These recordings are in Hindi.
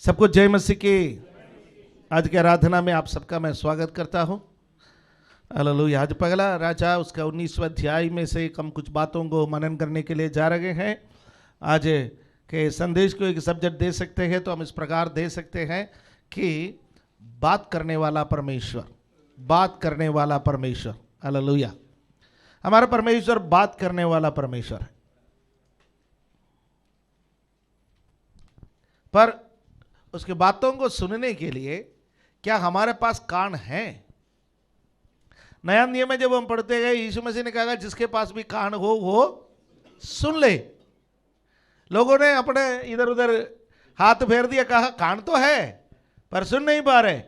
सबको जय मसीह की। आज की आराधना में आप सबका मैं स्वागत करता हूँ। हालेलुया। आज पगला राजा उसका 19वां अध्याय में से हम कुछ बातों को मनन करने के लिए जा रहे हैं। आज के संदेश को एक सब्जेक्ट दे सकते हैं तो हम इस प्रकार दे सकते हैं कि बात करने वाला परमेश्वर, बात करने वाला परमेश्वर। हालेलुया। हमारा परमेश्वर बात करने वाला परमेश्वर है, पर उसकी बातों को सुनने के लिए क्या हमारे पास कान है? नया नियम में जब हम पढ़ते गए, यीशु मसीह ने कहा जिसके पास भी कान हो वो सुन ले। लोगों ने अपने इधर उधर हाथ फेर दिया, कहा कान तो है पर सुन नहीं पा रहे।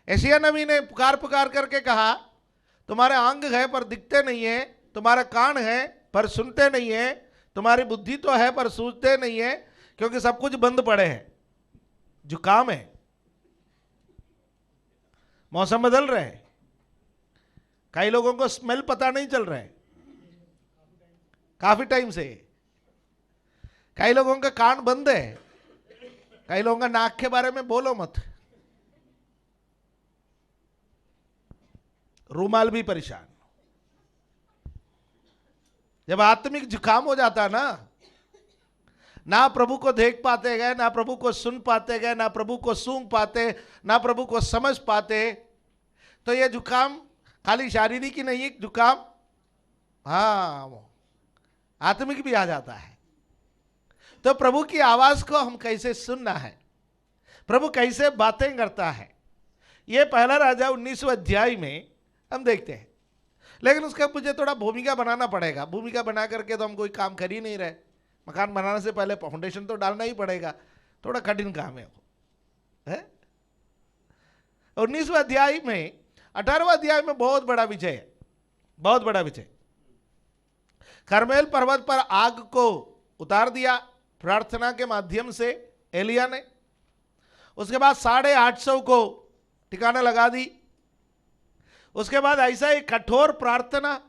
एशिया नबी ने पुकार पुकार करके कहा तुम्हारे अंग है पर दिखते नहीं है, तुम्हारा कान है पर सुनते नहीं है, तुम्हारी बुद्धि तो है पर सूझते नहीं है, क्योंकि सब कुछ बंद पड़े हैं। जुकाम है, मौसम बदल रहे हैं, कई लोगों को स्मेल पता नहीं चल रहा है काफी टाइम से, कई लोगों का कान बंद है, कई लोगों का नाक के बारे में बोलो मत, रूमाल भी परेशान। जब आत्मिक जुकाम हो जाता ना प्रभु को देख पाते गए, ना प्रभु को सुन पाते गए, ना प्रभु को सूंघ पाते, ना प्रभु को समझ पाते, तो यह जुकाम खाली शारीरिक ही नहीं, जुकाम हाँ आत्मिक भी आ जाता है। तो प्रभु की आवाज को हम कैसे सुनना है, प्रभु कैसे बातें करता है, यह पहला राजा 19वें अध्याय में हम देखते हैं। लेकिन उसका मुझे थोड़ा भूमिका बनाना पड़ेगा। भूमिका बना करके तो हम कोई काम कर ही नहीं रहे। मकान बनाने से पहले फाउंडेशन तो डालना ही पड़ेगा, थोड़ा कठिन काम है वो, है? 19वें अध्याय में 18वां अध्याय में बहुत बड़ा विजय है, बहुत बड़ा विजय। करमेल पर्वत पर आग को उतार दिया प्रार्थना के माध्यम से एलिया ने। उसके बाद 850 को ठिकाना लगा दी। उसके बाद ऐसा ही कठोर प्रार्थना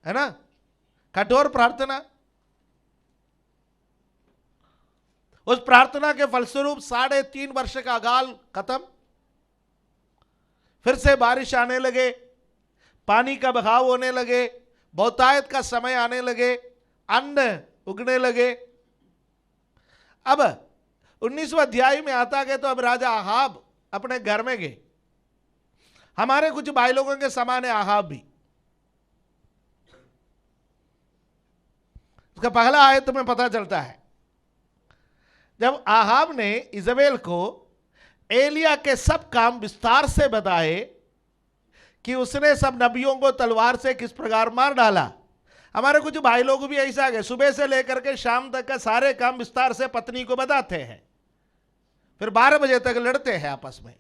है ना, कठोर प्रार्थना, उस प्रार्थना के फलस्वरूप 3.5 वर्ष का अकाल खत्म। फिर से बारिश आने लगे, पानी का बहाव होने लगे, बहुतायत का समय आने लगे, अन्न उगने लगे। अब 19वें अध्याय में आता गया तो अब राजा आहाब अपने घर में गए। हमारे कुछ भाई लोगों के समान है आहाब भी। उसका पहला आयत में पता चलता है, जब आहाब ने इजबेल को एलिया के सब काम विस्तार से बताए कि उसने सब नबियों को तलवार से किस प्रकार मार डाला। हमारे कुछ भाई लोग भी ऐसा गए, सुबह से लेकर के शाम तक का सारे काम विस्तार से पत्नी को बताते हैं, फिर 12 बजे तक लड़ते हैं आपस में।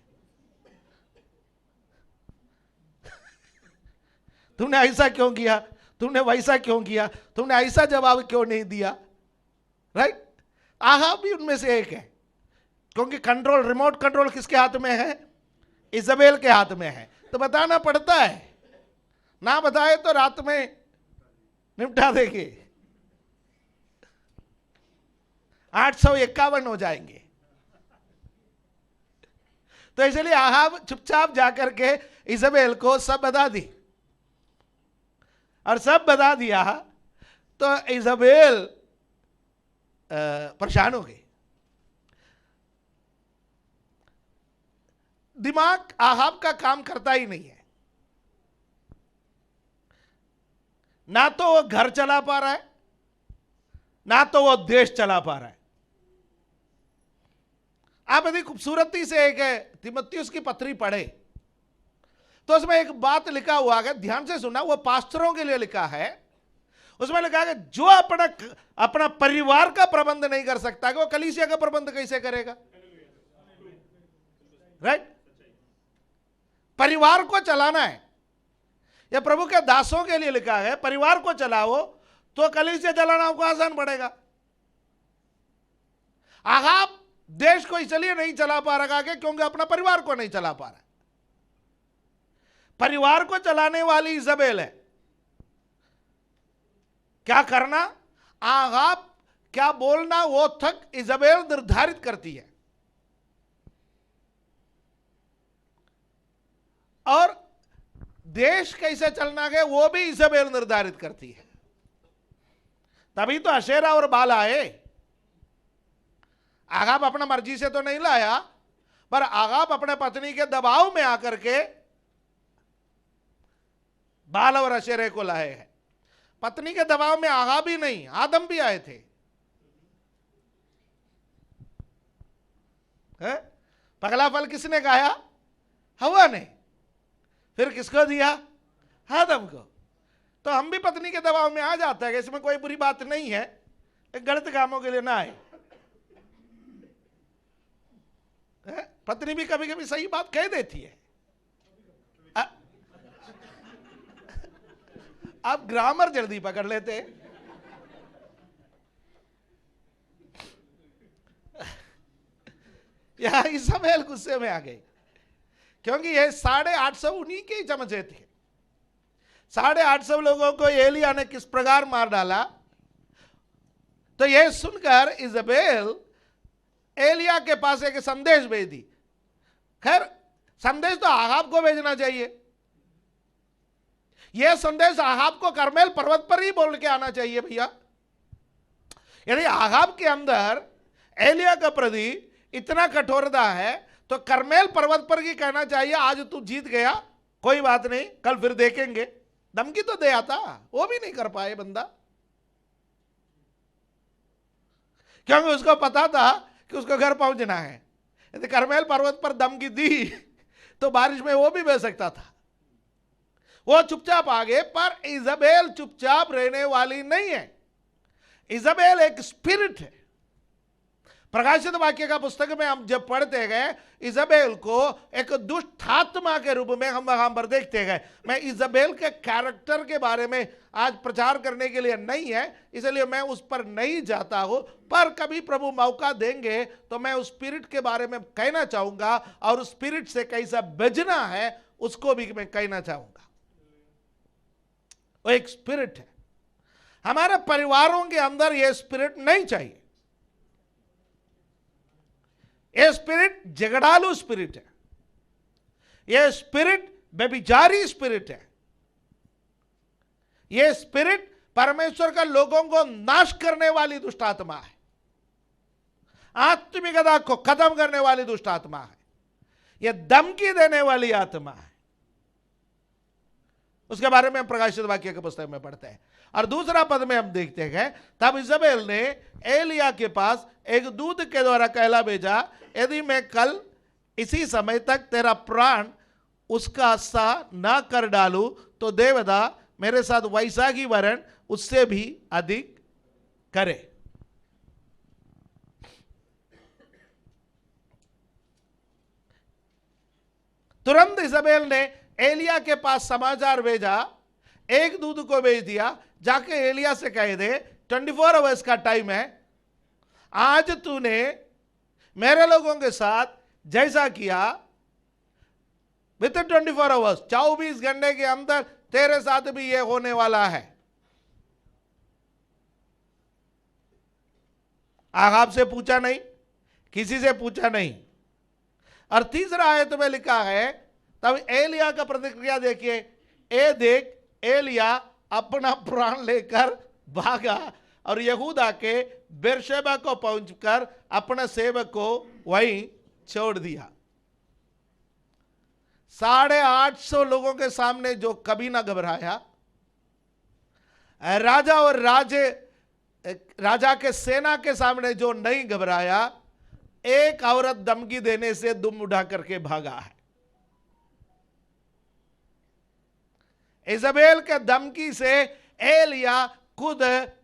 तुमने ऐसा क्यों किया, तुमने वैसा क्यों किया, तुमने ऐसा जवाब क्यों नहीं दिया, राइट? आहाब भी उनमें से एक है, क्योंकि कंट्रोल, रिमोट कंट्रोल किसके हाथ में है? इजबेल के हाथ में है। तो बताना पड़ता है, ना बताए तो रात में निपटा देंगे, 851 हो जाएंगे। तो इसलिए आहाब चुपचाप जाकर के इजबेल को सब बता दी, और सब बता दिया तो इजबेल परेशान हो गई। दिमाग आहाब का काम करता ही नहीं है, ना तो वो घर चला पा रहा है, ना तो वो देश चला पा रहा है। आप यदि खूबसूरती से एक तीमुथियुस की पत्री पढ़े तो उसमें एक बात लिखा हुआ है, ध्यान से सुनना, वो पास्टरों के लिए लिखा है। उसमें लिखा है कि जो अपना परिवार का प्रबंध नहीं कर सकता कि वो कलीसिया का प्रबंध कैसे करेगा, राइट? परिवार को चलाना है, यह प्रभु के दासों के लिए लिखा है। परिवार को चलाओ तो कलीसिया चलाना आपको आसान पड़ेगा। आहाब देश को इसलिए नहीं चला पा रहा क्योंकि अपना परिवार को नहीं चला पा रहा। परिवार को चलाने वाली इजबेल है। क्या करना? आहाब क्या बोलना वो तक इजबेल निर्धारित करती है। और देश कैसे चलना है वो भी इजबेल निर्धारित करती है। तभी तो अशेरा और बाल आए। आगाब अपना मर्जी से तो नहीं लाया, पर आगाब अपने पत्नी के दबाव में आकर के बाल और अशेरे को लाए हैं। पत्नी के दबाव में आगाब ही नहीं, आदम भी आए थे। पगला फल किसने खाया? हवा ने। फिर किसको दिया? आदम को। तो हम भी पत्नी के दबाव में आ जाते हैं, इसमें कोई बुरी बात नहीं है, गलत कामों के लिए ना आए। पत्नी भी कभी कभी सही बात कह देती है। आप ग्रामर जल्दी पकड़ लेते। यहां इजबेल गुस्से में आ गई, क्योंकि ये 850 उन्हीं के ही चमचे थे। 850 लोगों को एलिया ने किस प्रकार मार डाला। तो यह सुनकर इजबेल एलिया के पास एक संदेश भेज दी। खैर, संदेश तो आहाब को भेजना चाहिए। यह संदेश आहाब को करमेल पर्वत पर ही बोल के आना चाहिए भैया। यदि आहाब के अंदर एलिया का प्रति इतना कठोरता है तो करमेल पर्वत पर ही कहना चाहिए, आज तू जीत गया, कोई बात नहीं, कल फिर देखेंगे। धमकी तो दे आता, वो भी नहीं कर पाए बंदा, क्योंकि उसको पता था कि उसको घर पहुंचना है। यदि करमेल पर्वत पर धमकी दी तो बारिश में वो भी बह सकता था। वो चुपचाप आगे, पर इजबेल चुपचाप रहने वाली नहीं है। इजबेल एक स्पिरिट है। प्रकाशित वाक्य का पुस्तक में हम जब पढ़ते गए, इजबेल को एक दुष्ट आत्मा के रूप में हम वहां पर देखते गए। मैं इजबेल के कैरेक्टर के बारे में आज प्रचार करने के लिए नहीं है, इसलिए मैं उस पर नहीं जाता हूं, पर कभी प्रभु मौका देंगे तो मैं उस स्पिरिट के बारे में कहना चाहूंगा, और उस स्पिरिट से कैसा बचना है उसको भी मैं कहना चाहूंगा। वो एक स्पिरिट है। हमारे परिवारों के अंदर यह स्पिरिट नहीं चाहिए। यह स्पिरिट झगड़ालू स्पिरिट है। यह स्पिरिट व्यभिचारी स्पिरिट है। यह स्पिरिट परमेश्वर का लोगों को नाश करने वाली दुष्ट आत्मा है। आत्मिकता को खत्म करने वाली दुष्ट आत्मा है। यह धमकी देने वाली आत्मा है। उसके बारे में हम प्रकाशित वाक्य के पुस्तक में पढ़ते हैं। और दूसरा पद में हम देखते हैं, तब इजबेल ने एलिया के पास एक दूत के द्वारा कहला भेजा, यदि मैं कल इसी समय तक तेरा प्राण उसका सा ना कर डालूं तो देवता मेरे साथ वैसा ही वरण उससे भी अधिक करे। तुरंत इजबेल ने एलिया के पास समाचार भेजा, एक दूत को भेज दिया, जाके एलिया से कह दे 24 आवर्स का टाइम है, आज तूने मेरे लोगों के साथ जैसा किया, विद 24 आवर्स 24 घंटे के अंदर तेरे साथ भी ये होने वाला है। आगाब से पूछा नहीं, किसी से पूछा नहीं। और तीसरा आयत में लिखा है, तब एलिया का प्रतिक्रिया देखिए, ए देख एलिया अपना प्राण लेकर भागा और यहूदा के बेरशेबा को पहुंचकर अपने सेवक को वहीं छोड़ दिया। 850 लोगों के सामने जो कभी ना घबराया, राजा और राजा के सेना के सामने जो नहीं घबराया, एक औरत धमकी देने से दुम उठा करके भागा है। इजबेल के धमकी से एलिया खुद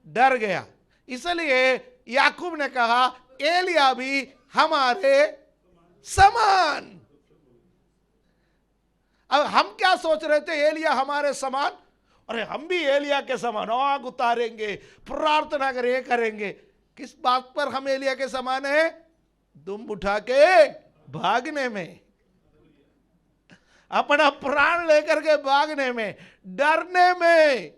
डर गया। इसलिए याकूब ने कहा, एलिया भी हमारे समान। अब हम क्या सोच रहे थे, एलिया हमारे समान, अरे हम भी एलिया के समान आग उतारेंगे, प्रार्थना करेंगे। किस बात पर हम एलिया के समान है? दुम उठा के भागने में, अपना प्राण लेकर के भागने में, डरने में।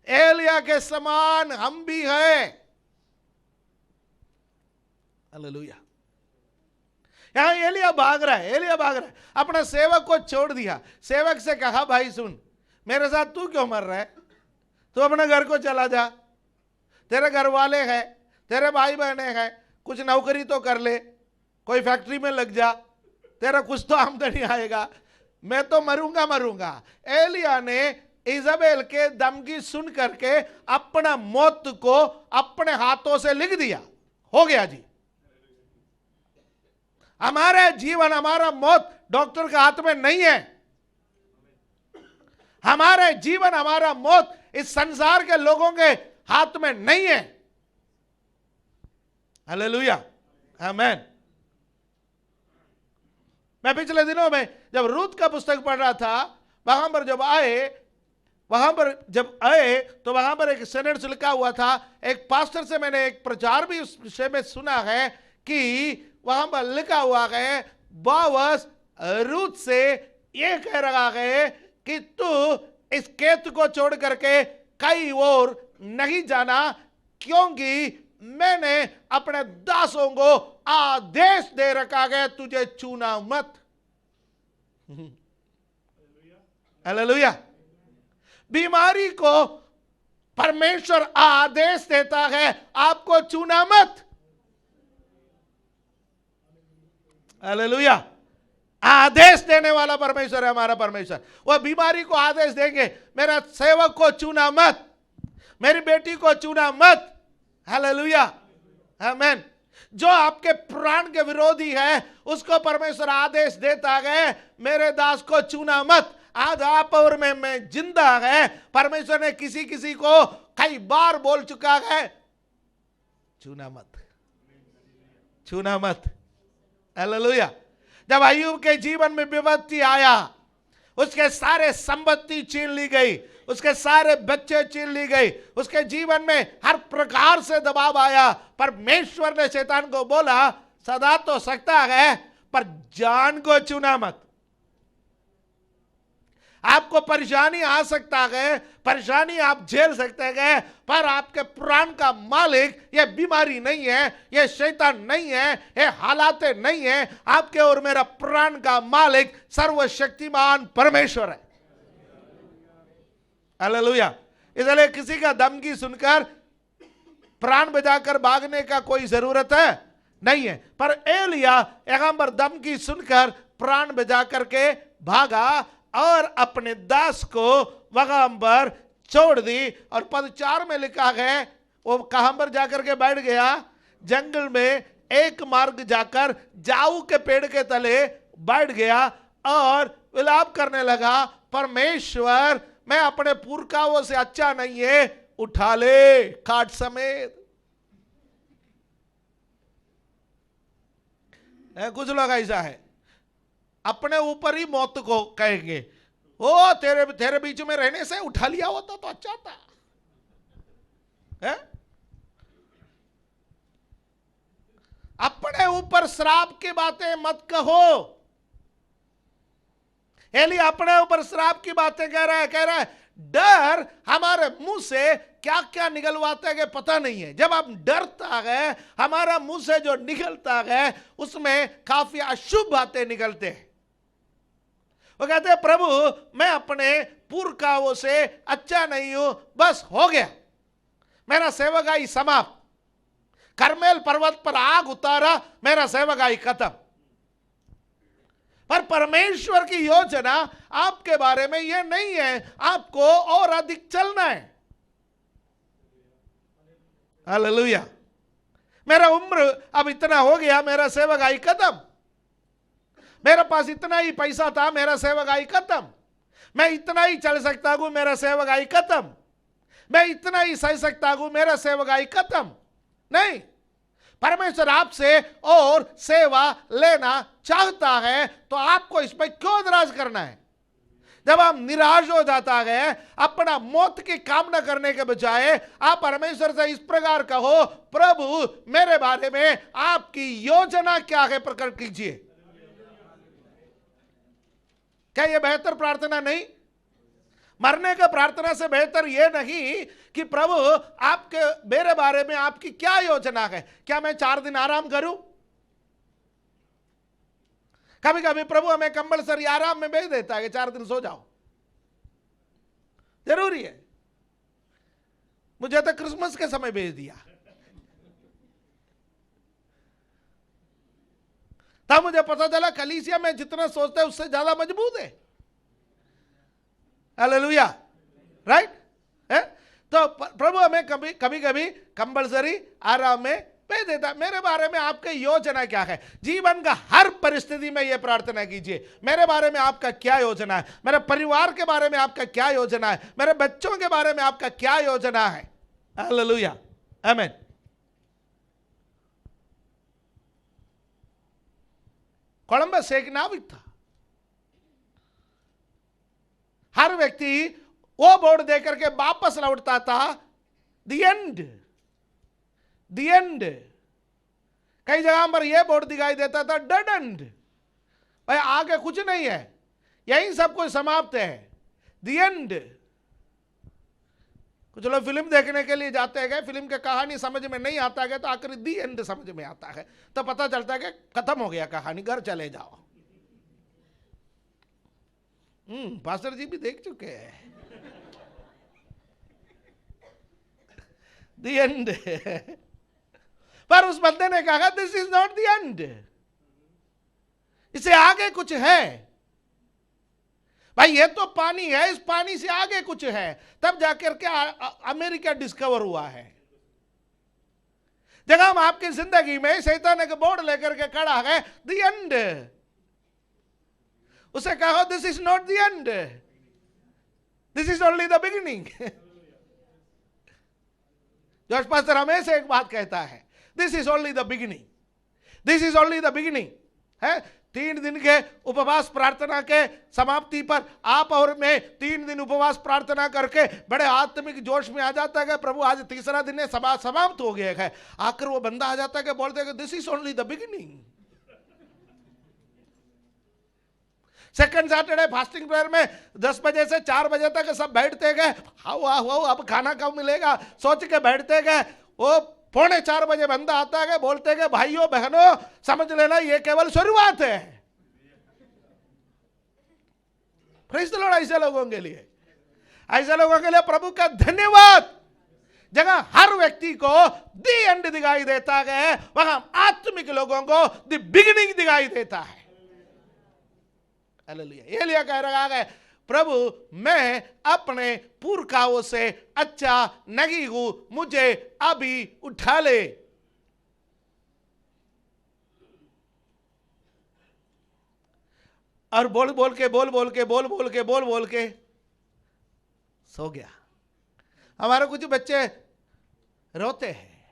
एलिया के समान हम भी हैं। हालेलुया। यहां एलिया भाग रहा है, एलिया भाग रहा है, अपने सेवक को छोड़ दिया। सेवक से कहा, भाई सुन, मेरे साथ तू क्यों मर रहा है? तू अपने घर को चला जा, तेरे घर वाले हैं, तेरे भाई बहने हैं, कुछ नौकरी तो कर ले, कोई फैक्ट्री में लग जा, तेरा कुछ तो आमदनी आएगा, मैं तो मरूंगा मरूंगा। एलिया ने इजबेल के धमकी सुन करके अपना मौत को अपने हाथों से लिख दिया। हो गया जी। हमारा जीवन, हमारा मौत डॉक्टर के हाथ में नहीं है। हमारे जीवन, हमारा मौत इस संसार के लोगों के हाथ में नहीं है। हालेलुया, आमेन। मैं पिछले दिनों में जब रूत का पुस्तक पढ़ रहा था, वहां पर जब आए तो वहां पर एक सेनेट लिखा हुआ था। एक पास्टर से मैंने एक प्रचार भी उस विषय में सुना है कि वहां पर लिखा हुआ है, बोअज रूत से ये कह रहा है कि तू इस खेत को छोड़ करके कहीं और नहीं जाना, क्योंकि मैंने अपने दासों को आदेश दे रखा है, तुझे चूना मत। हालेलुया। बीमारी को परमेश्वर आदेश देता है, आपको चूना मत। हालेलुया। आदेश देने वाला परमेश्वर है हमारा परमेश्वर। वह बीमारी को आदेश देंगे, मेरा सेवक को चूना मत, मेरी बेटी को चूना मत। हालेलुया, आमेन। जो आपके प्राण के विरोधी है उसको परमेश्वर आदेश देता है, मेरे दास को चूना मत। आज आप और मैं जिंदा है, परमेश्वर ने किसी किसी को कई बार बोल चुका है, चूना मत, चूना मत। हालेलुया। जब अय्यूब के जीवन में विपत्ति आया, उसके सारे संपत्ति छीन ली गई, उसके सारे बच्चे छीन ली गई, उसके जीवन में हर प्रकार से दबाव आया। परमेश्वर ने शैतान को बोला, सदा तो सकता है पर जान को चुना मत। आपको परेशानी आ सकता है, परेशानी आप झेल सकते हैं, पर आपके प्राण का मालिक ये बीमारी नहीं है, ये शैतान नहीं है, ये हालातें नहीं है। आपके और मेरा प्राण का मालिक सर्वशक्तिमान परमेश्वर है। हालेलुया। इसलिए किसी का धमकी सुनकर प्राण बचाकर भागने का कोई जरूरत है नहीं है। पर एलिया यहां पर धमकी सुनकर प्राण बचा करके भागा और अपने दास को वहां पर छोड़ दी। और पद 4 में लिखा है, वो कहां पर जाकर के बैठ गया? जंगल में एक मार्ग जाकर जाऊ के पेड़ के तले बैठ गया और विलाप करने लगा, परमेश्वर मैं अपने पुरखाओं से अच्छा नहीं है, उठा ले काट समेत। कुछ लोग ऐसा है, अपने ऊपर ही मौत को कहेंगे, ओ तेरे बीच में रहने से उठा लिया होता तो अच्छा था, है? अपने ऊपर श्राप की बातें मत कहो। एली अपने ऊपर श्राप की बातें कह रहा है। डर हमारे मुंह से क्या क्या निकलवाता है पता नहीं है। जब हम डरता है, हमारा मुंह से जो निकलता है उसमें काफी अशुभ बातें निकलते हैं। वो कहते हैं, प्रभु मैं अपने पुरखाओं से अच्छा नहीं हूं, बस हो गया, मेरा सेवकाई समाप्त। करमेल पर्वत पर आग उतारा, मेरा सेवकाई खत्म। पर परमेश्वर की योजना आपके बारे में यह नहीं है, आपको और अधिक चलना है। हालेलुया। मेरा उम्र अब इतना हो गया, मेरा सेवकाई खत्म। मेरे पास इतना ही पैसा था, मेरा सेवकाई खत्म। मैं इतना ही चल सकता हूं, मेरा सेवकाई खत्म। मैं इतना ही सह सकता हूं, मेरा सेवकाई खत्म। नहीं, परमेश्वर आपसे और सेवा लेना चाहता है, तो आपको इस पर क्यों निराश करना है? जब आप निराश हो जाता है, अपना मौत की कामना करने के बजाय आप परमेश्वर से इस प्रकार कहो, प्रभु मेरे बारे में आपकी योजना क्या है, प्रकट कीजिए। क्या यह बेहतर प्रार्थना नहीं? मरने का प्रार्थना से बेहतर यह नहीं कि प्रभु आपके मेरे बारे में आपकी क्या योजना है, क्या मैं 4 दिन आराम करूं? कभी कभी प्रभु हमें कंपलसरी आराम में भेज देता है कि 4 दिन सो जाओ, जरूरी है। मुझे तो क्रिसमस के समय भेज दिया, तब मुझे पता चला कलीसिया में जितना सोचते हैं उससे ज्यादा मजबूत है। हालेलुया, राइट है? तो प्रभु हमें कभी कभी कंपलसरी आराम में भेज देता है। मेरे बारे में आपकी योजना क्या है? जीवन का हर परिस्थिति में यह प्रार्थना कीजिए, मेरे बारे में आपका क्या योजना है, मेरे परिवार के बारे में आपका क्या योजना है, मेरे बच्चों के बारे में आपका क्या योजना है। हालेलुया, आमीन। कोलंबस एक नाविक था। हर व्यक्ति वो बोर्ड देकर के वापस लौटता था, द एंड, द एंड। कई जगह पर यह बोर्ड दिखाई देता था, डेड एंड, भाई आगे कुछ नहीं है, यही सब कुछ समाप्त है, द एंड। कुछ लोग फिल्म देखने के लिए जाते हैं, फिल्म की कहानी समझ में नहीं आता है तो आखिर दी एंड समझ में आता है, तो पता चलता है कि खत्म हो गया कहानी, घर चले जाओ। पास्टर जी भी देख चुके हैं दी एंड। पर उस बंदे ने कहा this is not the and, इससे आगे कुछ है। भाई ये तो पानी है, इस पानी से आगे कुछ है। तब जाकर के अमेरिका डिस्कवर हुआ है। जगह हम आपकी जिंदगी में शैतान एक बोर्ड लेकर के खड़ा है, द एंड, उसे कहो this is not the end, this is only the beginning. George pastor हमेशा एक बात कहता है, this is only the beginning, this is only the beginning है। 3 दिन के उपवास प्रार्थना के समाप्ति पर आप और मैं 3 दिन उपवास प्रार्थना करके बड़े आत्मिक जोश में आ जाता है कि प्रभु आज तीसरा दिन है, समाप्त हो गया है। आकर वो बंदा आ जाता है कि बोलते हैं this is only the beginning. Second Saturday fasting prayer में 10 बजे से 4 बजे तक सब बैठते गए, हाउ अब खाना कब मिलेगा सोच के बैठते गए। वो 3:45 बजे बंदा आता है, बोलते हैं भाइयों बहनों समझ लेना ये केवल शुरुआत है। Praise the Lord. ऐसे लोगों के लिए, ऐसे लोगों के लिए प्रभु का धन्यवाद। जगह हर व्यक्ति को दी एंड दिखाई देता है, वहां आत्मिक लोगों को दी बिगिनिंग दिखाई देता है। हालेलुया। एलिया कह रहा है प्रभु मैं अपने पुरखाओं से अच्छा नहीं हूं, मुझे अभी उठा ले। और बोल बोल के सो गया। हमारे कुछ बच्चे रोते हैं,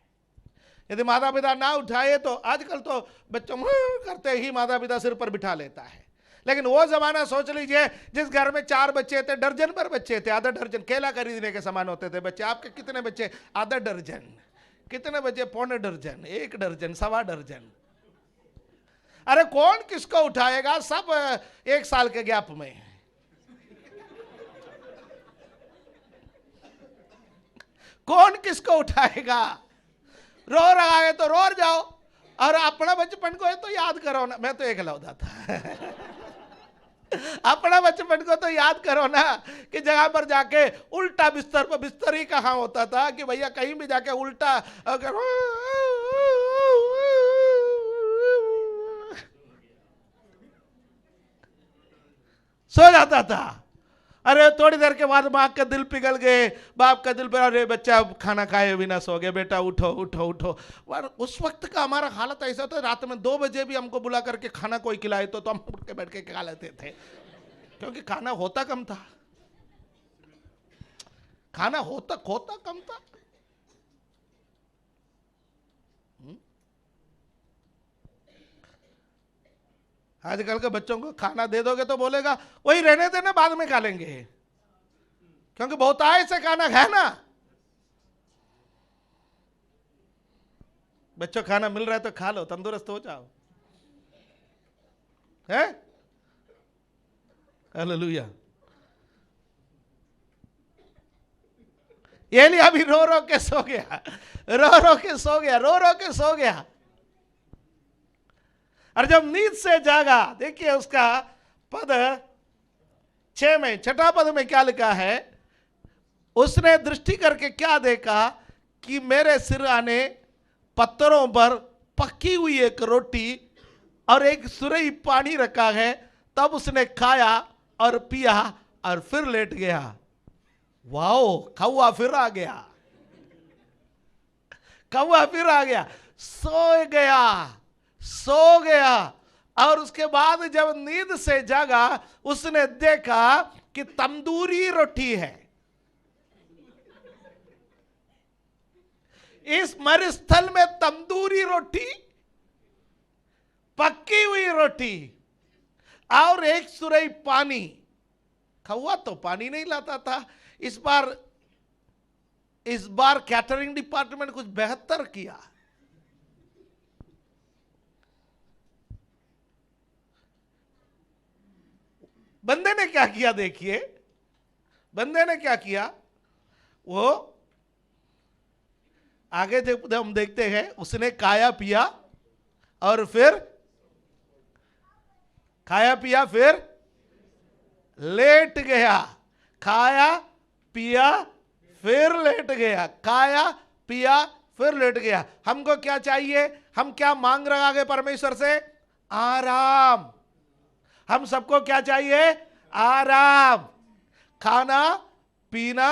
यदि माता पिता ना उठाए तो आजकल तो बच्चों करते ही माता पिता सिर पर बिठा लेता है। लेकिन वो जमाना सोच लीजिए जिस घर में 4 बच्चे थे, दर्जन पर बच्चे थे, आधा दर्जन केला खरीदने के समान होते थे बच्चे। आपके कितने बच्चे? आधा दर्जन। कितने बच्चे? 1.25 दर्जन, 1 दर्जन, 1.25 दर्जन। अरे कौन किसको उठाएगा? सब 1 साल के गैप में। कौन किसको उठाएगा? रो रहा है तो रो जाओ, और अपना बचपन को है तो याद करो ना। मैं तो एक लौदा था अपना बचपन को तो याद करो ना कि जगह पर जाके उल्टा बिस्तर पर, बिस्तर ही कहाँ होता था कि भैया कहीं भी जाके उल्टा अगर सो जाता था। अरे थोड़ी देर के बाद माँ का दिल पिघल गए, बाप का दिल पर, अरे बच्चा खाना खाए बिना सो गए, बेटा उठो उठो उठो। और उस वक्त का हमारा हालत ऐसा था, रात में 2 बजे भी हमको बुला करके खाना कोई खिलाए तो हम उठ के बैठ के खा लेते थे, क्योंकि खाना होता कम था। खाना होता कम था। आजकल के बच्चों को खाना दे दोगे तो बोलेगा वही रहने देना, बाद में खा लेंगे, क्योंकि बहुत आय से खाना है ना। बच्चों खाना मिल रहा है तो खा लो, तंदुरुस्त हो जाओ, है? हालेलुया। एलिया भी रो रो के सो गया, रो रो के सो गया, रो रो के सो गया। और जब नींद से जागा, देखिए उसका पद 6 में, छठा पद में क्या लिखा है, उसने दृष्टि करके क्या देखा कि मेरे सिरहाने पत्थरों पर पकी हुई एक रोटी और एक सुरही पानी रखा है। तब उसने खाया और पिया और फिर लेट गया। वाओ, कौवा फिर आ गया, कौवा फिर आ गया, सो गया, सो गया। और उसके बाद जब नींद से जागा, उसने देखा कि तंदूरी रोटी है। इस मरुस्थल में तंदूरी रोटी, पक्की हुई रोटी और एक सुरही पानी। कौवा तो पानी नहीं लाता था। इस बार कैटरिंग डिपार्टमेंट कुछ बेहतर किया। बंदे ने क्या किया, देखिए बंदे ने क्या किया। वो आगे हम देखते हैं, उसने खाया पिया और फिर खाया पिया फिर लेट गया। खाया पिया फिर लेट गया, खाया पिया फिर लेट गया। हमको क्या चाहिए, हम क्या मांग रहे आगे परमेश्वर से? आराम। हम सबको क्या चाहिए? आराम। खाना पीना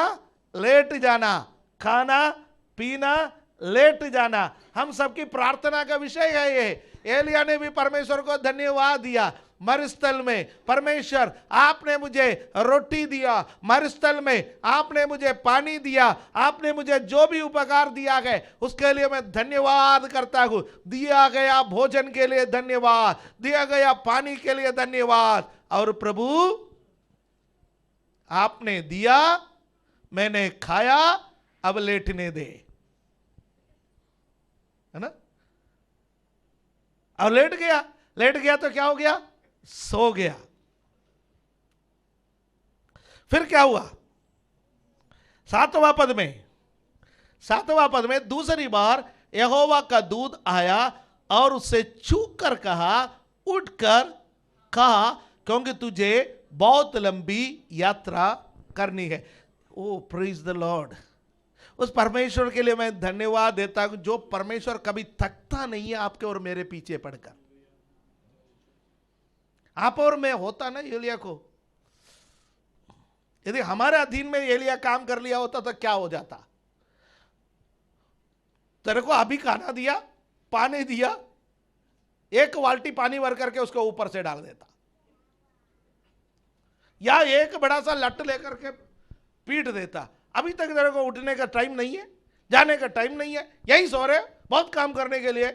लेट जाना, खाना पीना लेट जाना, हम सबकी प्रार्थना का विषय है ये। एलिया ने भी परमेश्वर को धन्यवाद दिया। मरुस्थल में परमेश्वर आपने मुझे रोटी दिया, मरुस्थल में आपने मुझे पानी दिया, आपने मुझे जो भी उपकार दिया गया उसके लिए मैं धन्यवाद करता हूं। दिया गया भोजन के लिए धन्यवाद, दिया गया पानी के लिए धन्यवाद। और प्रभु आपने दिया, मैंने खाया, अब लेटने दे, है ना। अब लेट गया, लेट गया तो क्या हो गया? सो गया। फिर क्या हुआ? सातवां पद में दूसरी बार यहोवा का दूत आया और उससे चूक कर कहा, उठकर खा, क्योंकि तुझे बहुत लंबी यात्रा करनी है। ओ प्रेज द लॉर्ड। उस परमेश्वर के लिए मैं धन्यवाद देता हूं, जो परमेश्वर कभी थकता नहीं है आपके और मेरे पीछे पड़कर। आप और मैं होता ना एलिया को, यदि हमारे अधीन में एलिया काम कर लिया होता तो क्या हो जाता? तेरे को अभी खाना दिया, पानी दिया, एक बाल्टी पानी भर करके उसको ऊपर से डाल देता, या एक बड़ा सा लट लेकर के पीट देता। अभी तक तेरे को उठने का टाइम नहीं है, जाने का टाइम नहीं है, यही सो रहे, बहुत काम करने के लिए।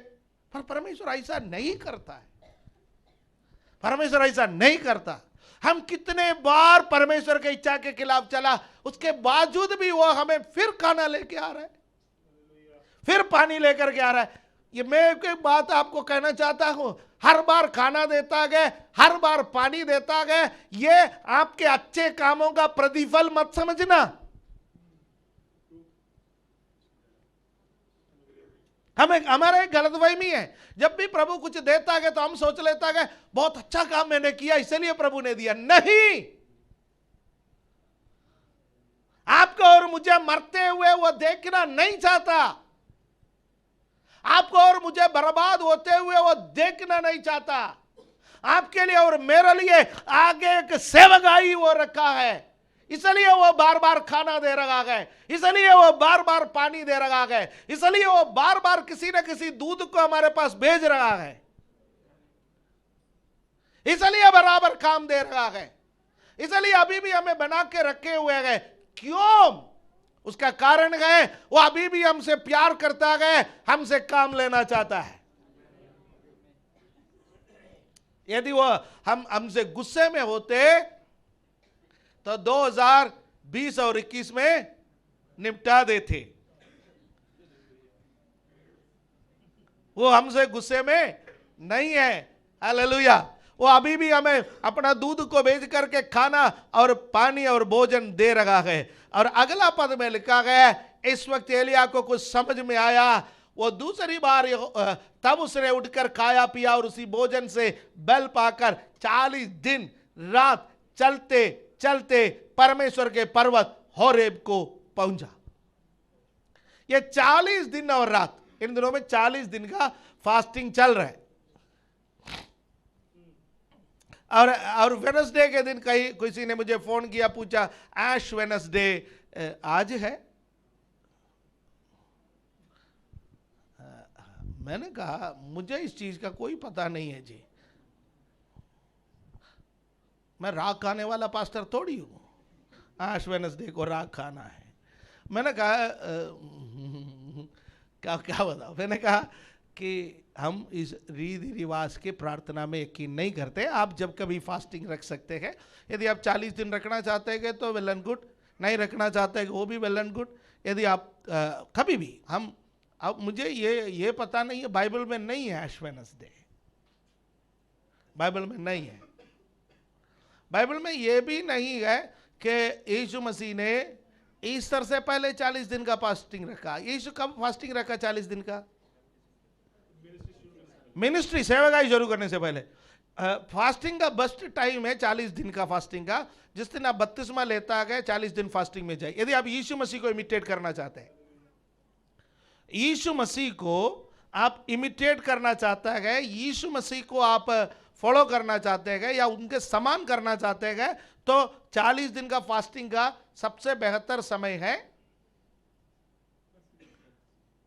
पर परमेश्वर ऐसा नहीं करता है, परमेश्वर ऐसा नहीं करता। हम कितने बार परमेश्वर की इच्छा के खिलाफ चला, उसके बावजूद भी वो हमें फिर खाना लेके आ रहा है, फिर पानी लेकर के आ रहा है। ये मैं एक बात आपको कहना चाहता हूं, हर बार खाना देता गया, हर बार पानी देता गया, ये आपके अच्छे कामों का प्रतिफल मत समझना। हमें हमारा एक गलतफहमी है, जब भी प्रभु कुछ देता गया तो हम सोच लेता गया बहुत अच्छा काम मैंने किया इसलिए प्रभु ने दिया। नहीं, आपको और मुझे मरते हुए वो देखना नहीं चाहता, आपको और मुझे बर्बाद होते हुए वो देखना नहीं चाहता। आपके लिए और मेरे लिए आगे एक सेवकाई वो रखा है, इसलिए वो बार बार खाना दे रहा है, इसलिए वो बार बार पानी दे रहा है, इसलिए वो बार बार किसी न किसी दूध को हमारे पास भेज रहा है, इसलिए बराबर काम दे रहा है, इसलिए अभी भी हमें बना के रखे हुए हैं। क्यों? उसका कारण है वो अभी भी हमसे प्यार करता है, हमसे काम लेना चाहता है। यदि वो हमसे गुस्से में होते तो 2020 और 21 में निपटा देते। वो हमसे गुस्से में नहीं है, हालेलुया। वो अभी भी हमें अपना दूध को भेज करके खाना और पानी और भोजन दे रहा है। और अगला पद में लिखा गया इस वक्त एलिया को कुछ समझ में आया, वो दूसरी बार तब उसने उठकर खाया पिया और उसी भोजन से बल पाकर 40 दिन रात चलते चलते परमेश्वर के पर्वत होरेब को पहुंचा। ये 40 दिन और रात, इन दिनों में 40 दिन का फास्टिंग चल रहा है। और वेडनेसडे के दिन कहीं किसी ने मुझे फोन किया, पूछा ऐश वेडनेसडे आज है? मैंने कहा मुझे इस चीज का कोई पता नहीं है जी, मैं राग खाने वाला पास्टर थोड़ी हूं, ऐश वेडनेसडे को राग खाना है। मैंने कहा क्या बताओ, मैंने कहा कि हम इस रीति रिवाज के प्रार्थना में यकीन नहीं करते। आप जब कभी फास्टिंग रख सकते हैं, यदि आप 40 दिन रखना चाहते हैं तो वेल एंड गुड, नहीं रखना चाहते हैं वो भी वेल एंड गुड। यदि आप कभी भी अब मुझे ये पता नहीं है, बाइबल में नहीं है ऐश वेडनेसडे, बाइबल में नहीं है। बाइबल में ये भी नहीं है कि यीशु मसीह ने ईस्टर से पहले 40 दिन का फास्टिंग रखा। यीशु कब फास्टिंग रखा 40 दिन का? मिनिस्ट्री सेवागाई शुरू करने से पहले। फास्टिंग का बेस्ट टाइम है 40 दिन का फास्टिंग का, जिस दिन आप बपतिस्मा लेता गए 40 दिन फास्टिंग में जाए। यदि आप यीशु मसीह को इमिटेट करना चाहते हैं, यीशु मसीह को आप इमिटेट करना चाहते हैं, यीशु मसीह को आप फॉलो करना चाहते हैं या उनके समान करना चाहते हैं, तो 40 दिन का फास्टिंग का सबसे बेहतर समय है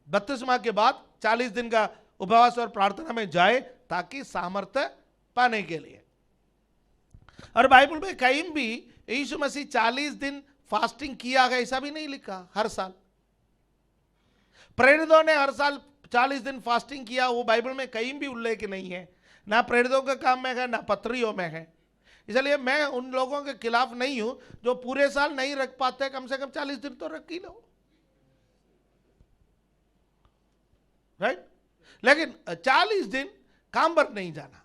बपतिस्मा के बाद 40 दिन का उपवास और प्रार्थना में जाए, ताकि सामर्थ्य पाने के लिए। और बाइबल में कहीं भी यीशु मसीह 40 दिन फास्टिंग किया है ऐसा भी नहीं लिखा। हर साल प्रेरितों ने हर साल 40 दिन फास्टिंग किया, वो बाइबल में कहीं भी उल्लेख नहीं है, ना प्रेरितों के काम में है ना पत्रियों में है। इसलिए मैं उन लोगों के खिलाफ नहीं हूं जो पूरे साल नहीं रख पाते, कम से कम 40 दिन तो रख ही लो, राइट। लेकिन 40 दिन काम पर नहीं जाना,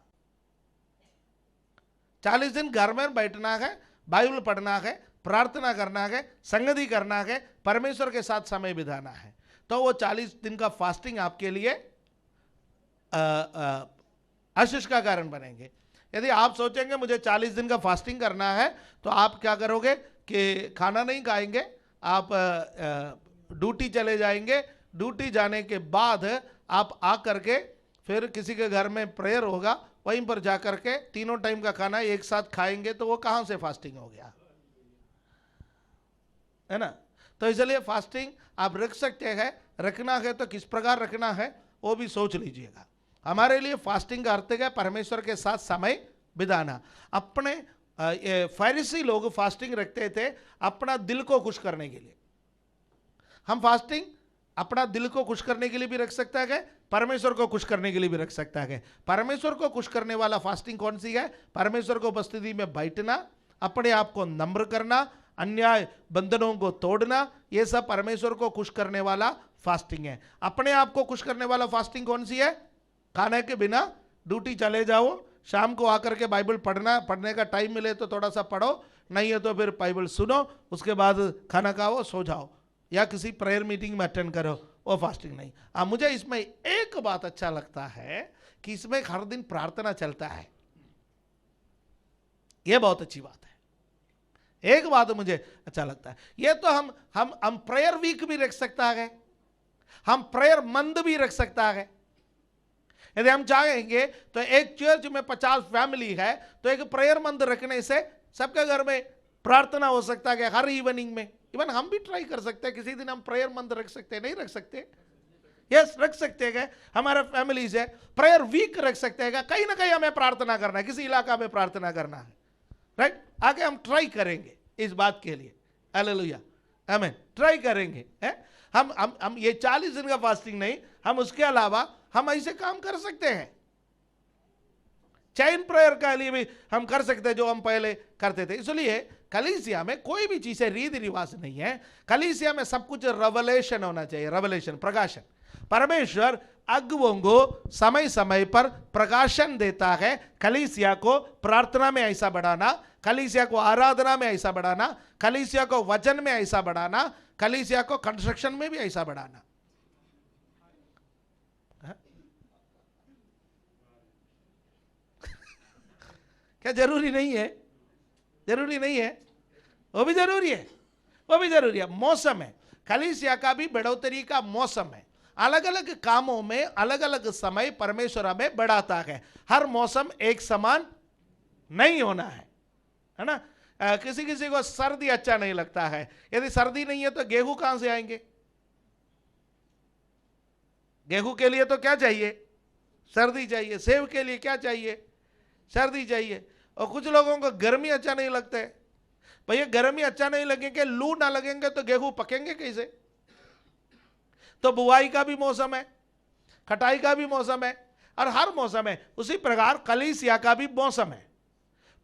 40 दिन घर में बैठना है, बाइबल पढ़ना है, प्रार्थना करना है, संगति करना है, परमेश्वर के साथ समय बिताना है, तो वो 40 दिन का फास्टिंग आपके लिए आशीष का कारण बनेंगे। यदि आप सोचेंगे मुझे 40 दिन का फास्टिंग करना है, तो आप क्या करोगे कि खाना नहीं खाएंगे, आप ड्यूटी चले जाएंगे, ड्यूटी जाने के बाद आप आ करके फिर किसी के घर में प्रेयर होगा, वहीं पर जा करके तीनों टाइम का खाना एक साथ खाएंगे, तो वो कहां से फास्टिंग हो गया, है ना। तो इसलिए फास्टिंग आप रख सकते हैं, रखना है तो किस प्रकार रखना है वो भी सोच लीजिएगा। हमारे लिए फास्टिंग का अर्थ है परमेश्वर के साथ समय बिताना। अपने फरीसी लोग फास्टिंग रखते थे अपना दिल को खुश करने के लिए। हम फास्टिंग अपना दिल को खुश करने के लिए भी रख सकता है, परमेश्वर को खुश करने के लिए भी रख सकता है। परमेश्वर को खुश करने वाला फास्टिंग कौन सी है? परमेश्वर को उपस्थिति में बैठना, अपने आप को नम्र करना, अन्याय बंधनों को तोड़ना, ये सब परमेश्वर को खुश करने वाला फास्टिंग है। अपने आप को खुश करने वाला फास्टिंग कौन सी है? खाने के बिना ड्यूटी चले जाओ, शाम को आकर के बाइबल पढ़ने का टाइम मिले तो थोड़ा सा पढ़ो, नहीं है तो फिर बाइबल सुनो, उसके बाद खाना खाओ, सो जाओ, या किसी प्रेयर मीटिंग में अटेंड करो, वो फास्टिंग नहीं। मुझे इसमें एक बात अच्छा लगता है कि इसमें हर दिन प्रार्थना चलता है, यह बहुत अच्छी बात है। एक बात मुझे अच्छा लगता है, ये तो हम प्रेयर वीक भी रख सकता है, हम प्रेयर मंथ भी रख सकता है। यदि हम चाहेंगे तो एक चर्च में 50 फैमिली है तो एक प्रेयर मंथ रखने से सबके घर में प्रार्थना हो सकता है हर इवनिंग में। इवन हम भी ट्राई कर सकते हैं, किसी दिन हम प्रेयर मंथ रख सकते हैं, नहीं रख सकते? यस, रख सकते हैं। हमारा फैमिली से प्रेयर वीक रख सकते हैं, कहीं ना कहीं हमें प्रार्थना करना है, किसी इलाका में प्रार्थना करना है, राइट। आगे हम ट्राई करेंगे इस बात के लिए, हालेलुया, आमीन, ट्राई करेंगे। हम ये 40 दिन का फास्टिंग नहीं, हम उसके अलावा हम ऐसे काम कर सकते हैं। चैन प्रेयर के लिए भी हम कर सकते हैं जो हम पहले करते थे। इसलिए कलीसिया में कोई भी चीजें रीति रिवाज नहीं है, कलीसिया में सब कुछ रेवलेशन होना चाहिए, रेवलेशन, प्रकाशन। परमेश्वर अगुवों को समय समय पर प्रकाशन देता है, कलीसिया को प्रार्थना में ऐसा बढ़ाना, कलीसिया को आराधना में ऐसा बढ़ाना, कलीसिया को वचन में ऐसा बढ़ाना, कलीसिया को कंस्ट्रक्शन में भी ऐसा बढ़ाना। क्या जरूरी नहीं है? जरूरी नहीं है, वो भी जरूरी है, वो भी जरूरी है। मौसम है, कलीसिया का भी बढ़ोतरी का मौसम है। अलग अलग कामों में अलग अलग समय परमेश्वर हमें बढ़ाता है। हर मौसम एक समान नहीं होना है ना। किसी किसी को सर्दी अच्छा नहीं लगता है। यदि सर्दी नहीं है तो गेहूं कहां से आएंगे? गेहूं के लिए तो क्या चाहिए? सर्दी चाहिए। सेब के लिए क्या चाहिए? सर्दी चाहिए। और कुछ लोगों को गर्मी अच्छा नहीं लगता है। भैया गर्मी अच्छा नहीं लगेंगे, लू ना लगेंगे तो गेहूं पकेंगे कैसे? तो बुआई का भी मौसम है, कटाई का भी मौसम है, और हर मौसम है। उसी प्रकार कलीसिया का भी मौसम है।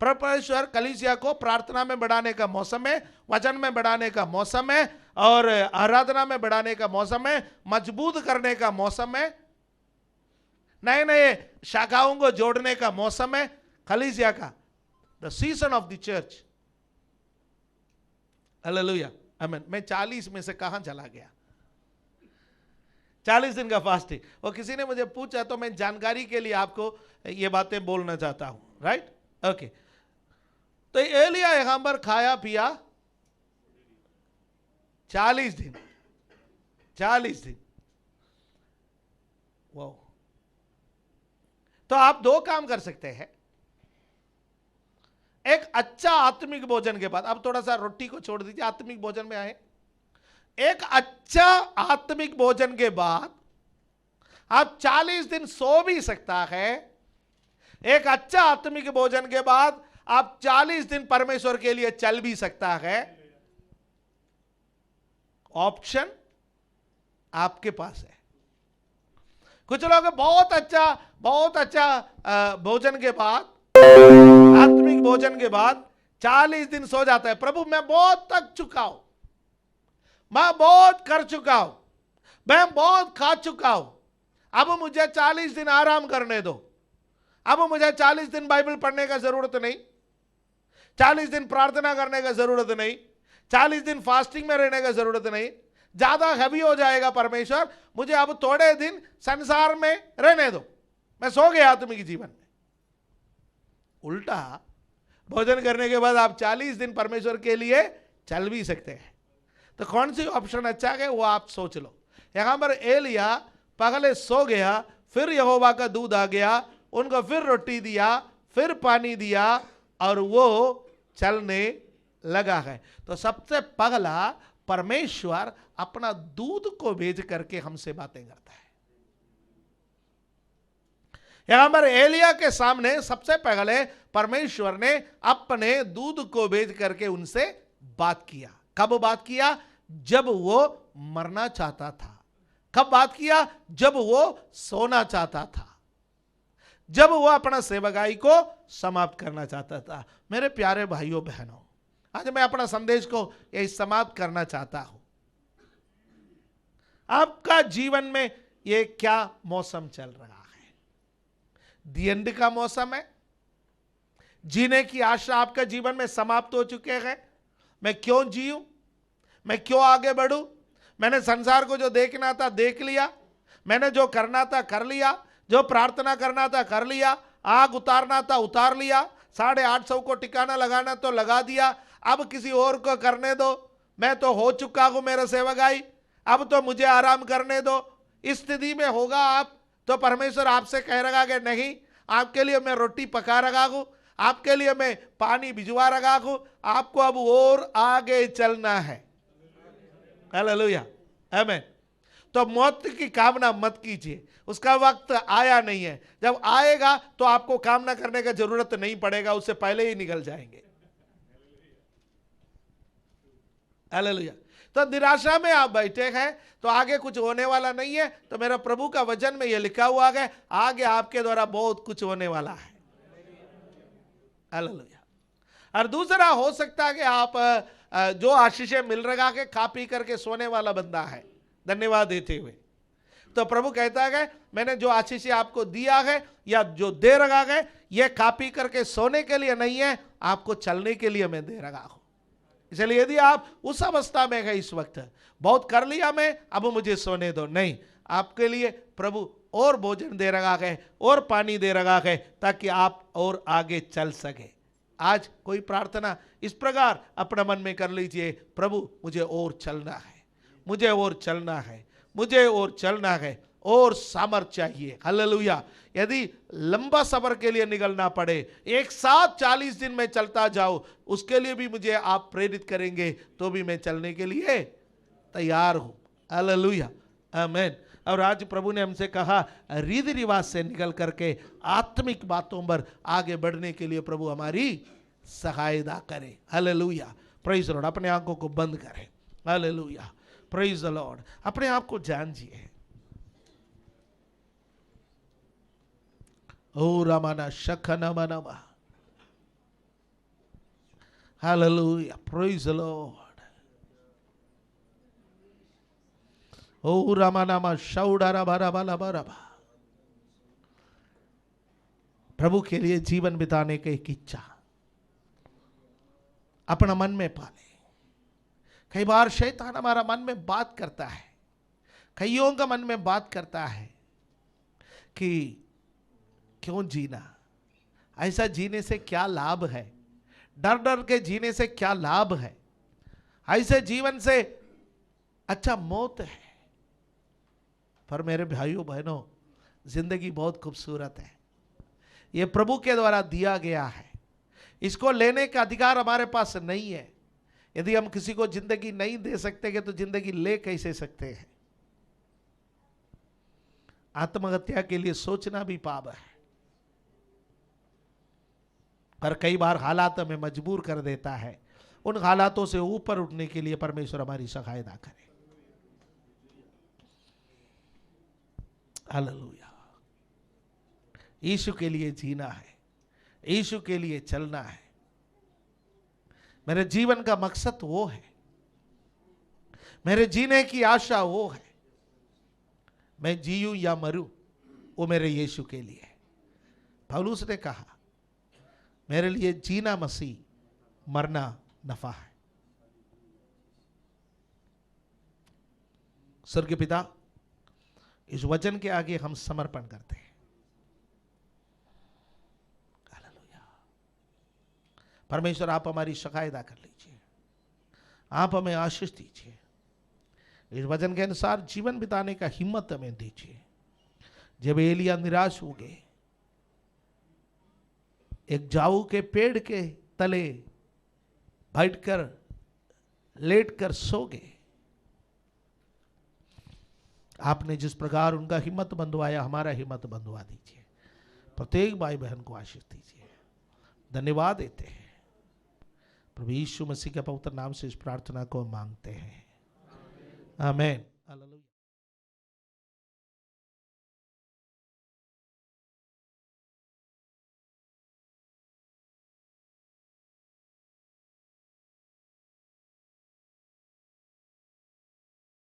परमेश्वर कलीसिया को प्रार्थना में बढ़ाने का मौसम है, वचन में बढ़ाने का मौसम है, और आराधना में बढ़ाने का मौसम है, मजबूत करने का मौसम है, नए नए शाखाओं को जोड़ने का मौसम है कलीसिया का। The season of the church. Hallelujah, आमीन। मैं 40 में से कहां चला गया? 40 दिन का फास्टिंग। और किसी ने मुझे पूछा तो मैं जानकारी के लिए आपको ये बातें बोलना चाहता हूं, राइट? ओके। तो एलिया यहां पर खाया पिया 40 दिन। 40 दिन। वाह। तो आप दो काम कर सकते हैं। एक अच्छा आत्मिक भोजन के बाद, अब थोड़ा सा रोटी को छोड़ दीजिए, आत्मिक भोजन में आए। एक अच्छा आत्मिक भोजन के बाद आप 40 दिन सो भी सकता है। एक अच्छा आत्मिक भोजन के बाद आप 40 दिन परमेश्वर के लिए चल भी सकता है। ऑप्शन आपके पास है। कुछ लोग बहुत अच्छा भोजन के बाद, आत्मिक भोजन के बाद 40 दिन सो जाता है। प्रभु मैं बहुत थक चुका हूं, मैं बहुत कर चुका हूं, मैं बहुत खा चुका हूं, अब मुझे 40 दिन आराम करने दो। अब मुझे 40 दिन बाइबल पढ़ने का जरूरत नहीं, 40 दिन प्रार्थना करने का जरूरत नहीं, 40 दिन फास्टिंग में रहने का जरूरत नहीं, ज्यादा हैवी हो जाएगा परमेश्वर, मुझे अब थोड़े दिन संसार में रहने दो, मैं सो गया आत्मिक जीवन में। उल्टा भोजन करने के बाद आप 40 दिन परमेश्वर के लिए चल भी सकते हैं। तो कौन सी ऑप्शन अच्छा है वो आप सोच लो। यहां पर एलिया पहले सो गया, फिर यहोवा का दूध आ गया, उनको फिर रोटी दिया, फिर पानी दिया, और वो चलने लगा है। तो सबसे पहला परमेश्वर अपना दूध को भेज करके हमसे बातें करता है। यहां पर एलिया के सामने सबसे पहले परमेश्वर ने अपने दूध को भेज करके उनसे बात किया। कब बात किया? जब वो मरना चाहता था। कब बात किया? जब वो सोना चाहता था, जब वो अपना सेवकाई को समाप्त करना चाहता था। मेरे प्यारे भाइयों बहनों, आज मैं अपना संदेश को यही समाप्त करना चाहता हूं। आपका जीवन में ये क्या मौसम चल रहा है? दी एंड का मौसम है। जीने की आशा आपके जीवन में समाप्त हो चुके हैं। मैं क्यों जीऊं? मैं क्यों आगे बढ़ूं? मैंने संसार को जो देखना था देख लिया, मैंने जो करना था कर लिया, जो प्रार्थना करना था कर लिया, आग उतारना था उतार लिया, 850 को ठिकाना लगाना तो लगा दिया, अब किसी और को करने दो, मैं तो हो चुका हूं मेरा सेवकाई, अब तो मुझे आराम करने दो। इस स्थिति में होगा आप तो परमेश्वर आपसे कह रहा कि नहीं, आपके लिए मैं रोटी पका रखा हूं, आपके लिए मैं पानी भिजवा रखा हूं, आपको अब और आगे चलना है। हालेलुया, आमीन। तो मौत की कामना मत कीजिए, उसका वक्त आया नहीं है। जब आएगा तो आपको कामना करने का जरूरत नहीं पड़ेगा, उससे पहले ही निकल जाएंगे। हालेलुया। तो निराशा में आप बैठे हैं तो आगे कुछ होने वाला नहीं है, तो मेरा प्रभु का वचन में यह लिखा हुआ है आगे आपके द्वारा बहुत कुछ होने वाला है। हालेलुया। और दूसरा हो सकता है कि आप जो आशीषें मिल रहा है खा पी करके सोने वाला बंदा है, धन्यवाद देते हुए, तो प्रभु कहता है मैंने जो आशीष आपको दिया है या जो दे रखा है, यह खा पी करके सोने के लिए नहीं है, आपको चलने के लिए मैं दे रखा हूं। इसलिए यदि आप उस अवस्था में है इस वक्त, बहुत कर लिया मैं, अब मुझे सोने दो, नहीं, आपके लिए प्रभु और भोजन दे रखा है और पानी दे रखा है ताकि आप और आगे चल सके। आज कोई प्रार्थना इस प्रकार अपना मन में कर लीजिए, प्रभु मुझे और चलना है, मुझे और चलना है, मुझे और चलना है, और सामर्थ चाहिए। हालेलुया। यदि लंबा सफर के लिए निकलना पड़े, एक साथ 40 दिन में चलता जाओ, उसके लिए भी मुझे आप प्रेरित करेंगे तो भी मैं चलने के लिए तैयार हूं। हालेलुया, आमीन। और आज प्रभु ने हमसे कहा रीति रिवाज से निकल करके आत्मिक बातों पर आगे बढ़ने के लिए प्रभु हमारी सहायता करे। Hallelujah, praise the Lord. अपने आंखों को बंद करें। Hallelujah, praise the Lord. अपने आप को जानिए। ओ रामाना शखना मनामा, हालेलुया, प्रेज द लॉर्ड। ओ रामानामा शौडारा बारा बाला बारा बा। प्रभु के लिए जीवन बिताने की एक इच्छा अपना मन में पाले। कई बार शैतान हमारा मन में बात करता है, कईयों का मन में बात करता है कि क्यों जीना, ऐसा जीने से क्या लाभ है, डर डर के जीने से क्या लाभ है, ऐसे जीवन से अच्छा मौत है। पर मेरे भाइयों बहनों, जिंदगी बहुत खूबसूरत है, ये प्रभु के द्वारा दिया गया है, इसको लेने का अधिकार हमारे पास नहीं है। यदि हम किसी को जिंदगी नहीं दे सकते तो जिंदगी ले कैसे सकते हैं। आत्महत्या के लिए सोचना भी पाप है, पर कई बार हालात हमें मजबूर कर देता है। उन हालातों से ऊपर उठने के लिए परमेश्वर हमारी सहायता करे। हालेलुया। यीशु के लिए जीना है, यीशु के लिए चलना है। मेरे जीवन का मकसद वो है, मेरे जीने की आशा वो है। मैं जीऊं या मरूं, वो मेरे यीशु के लिए है। पौलुस ने कहा मेरे लिए जीना मसीह, मरना नफा है। स्वर्गीय पिता, इस वचन के आगे हम समर्पण करते हैं। हालेलुया। परमेश्वर आप हमारी सहायता कर लीजिए, आप हमें आशीष दीजिए, इस वचन के अनुसार जीवन बिताने का हिम्मत हमें दीजिए। जब एलिया निराश हो गए, एक जाऊ के पेड़ के तले बैठकर लेटकर सो गए, आपने जिस प्रकार उनका हिम्मत बंधवाया, हमारा हिम्मत बंधवा दीजिए। प्रत्येक भाई बहन को आशीष दीजिए। धन्यवाद देते हैं प्रभु यीशु मसीह के पवित्र नाम से इस प्रार्थना को मांगते हैं, आमीन।